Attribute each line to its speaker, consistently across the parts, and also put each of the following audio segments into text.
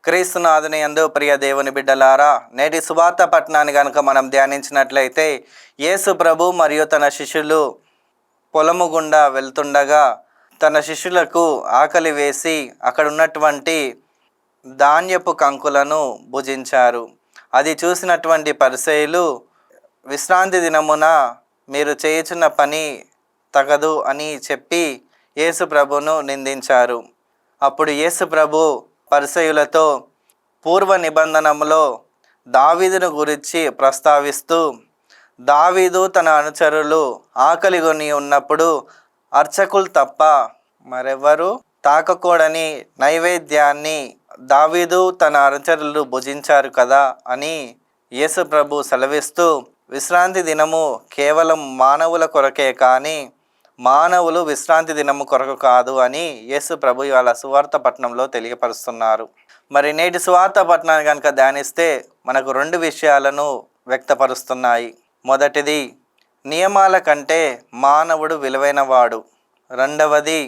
Speaker 1: క్రీస్తునాథుని యందు ప్రియ దేవుని బిడ్డలారా, నేటి సువార్త పట్టణాన్ని కనుక మనం ధ్యానించినట్లయితే, యేసు ప్రభు మరియు తన శిష్యులు పొలము గుండా వెళ్తుండగా తన శిష్యులకు ఆకలి వేసి అక్కడ ఉన్నటువంటి ధాన్యపు కంకులను భుజించారు. అది చూసినటువంటి పరిసయ్యులు, విశ్రాంతి దినమున మీరు చేయుచున్న పని తగదు అని చెప్పి యేసు ప్రభును నిందించారు. అప్పుడు యేసు ప్రభు పరిసయ్యులతో పూర్వ నిబంధనములో దావీదును గురించి ప్రస్తావిస్తూ, దావీదు తన అనుచరులు ఆకలిగొని ఉన్నప్పుడు అర్చకులు తప్ప మరెవరు తాకకూడని నైవేద్యాన్ని దావీదు తన అనుచరులు భుజించారు కదా అని యేసు ప్రభు సెలవిస్తూ, విశ్రాంతి దినము కేవలం మానవుల కొరకే కానీ మానవులు విశ్రాంతి దినము కొరకు కాదు అని యేసు ప్రభు ఇవాళ సువార్త పట్టణంలో తెలియపరుస్తున్నారు. మరి నేటి సువార్త పట్టణాన్ని కనుక ధ్యానిస్తే మనకు 2 విషయాలను వ్యక్తపరుస్తున్నాయి. మొదటిది, నియమాల కంటే మానవుడు విలువైనవాడు. రెండవది,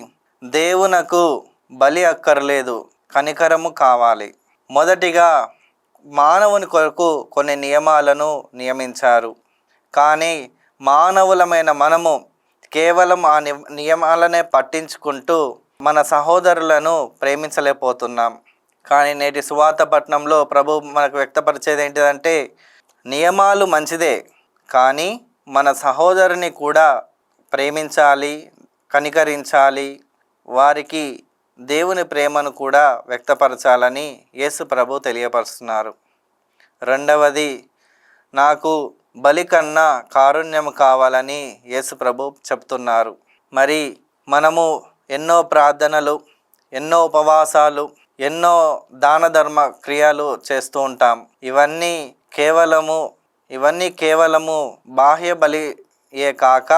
Speaker 1: దేవునకు బలి అక్కర్లేదు, కనికరము కావాలి. మొదటిగా మానవుని కొరకు కొన్ని నియమాలను నియమించారు. కానీ మానవులమైన మనము కేవలం ఆ నియమాలనే పట్టించుకుంటూ మన సహోదరులను ప్రేమించలేకపోతున్నాం. కానీ నేటి సువార్త పట్టణంలో ప్రభు మనకు వ్యక్తపరిచేది ఏంటిదంటే, నియమాలు మంచిదే, కానీ మన సహోదరుని కూడా ప్రేమించాలి, కనికరించాలి, వారికి దేవుని ప్రేమను కూడా వ్యక్తపరచాలని యేసు ప్రభు తెలియపరుస్తున్నారు. రెండవది, నాకు బలి కన్నా కారుణ్యము కావాలని యేసు ప్రభు చెప్తున్నారు. మరి మనము ఎన్నో ప్రార్థనలు, ఎన్నో ఉపవాసాలు, ఎన్నో దాన ధర్మ క్రియలు చేస్తూ ఉంటాం. ఇవన్నీ కేవలము బాహ్య బలియే కాక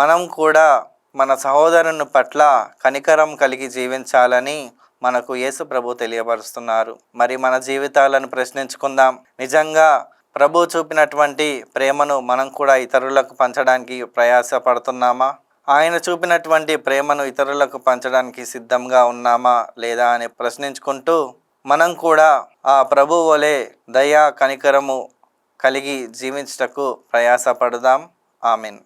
Speaker 1: మనం కూడా మన సహోదరుని పట్ల కనికరం కలిగి జీవించాలని మనకు యేసు ప్రభు తెలియపరుస్తున్నారు. మరి మన జీవితాలను ప్రశ్నించుకుందాం. నిజంగా ప్రభు చూపినటువంటి ప్రేమను మనం కూడా ఇతరులకు పంచడానికి ప్రయాసపడుతున్నామా? ఆయన చూపినటువంటి ప్రేమను ఇతరులకు పంచడానికి సిద్ధంగా ఉన్నామా లేదా అని ప్రశ్నించుకుంటూ మనం కూడా ఆ ప్రభు వలె దయ, కనికరము కలిగి జీవించుటకు ప్రయాసపడదాం. ఆమేన్.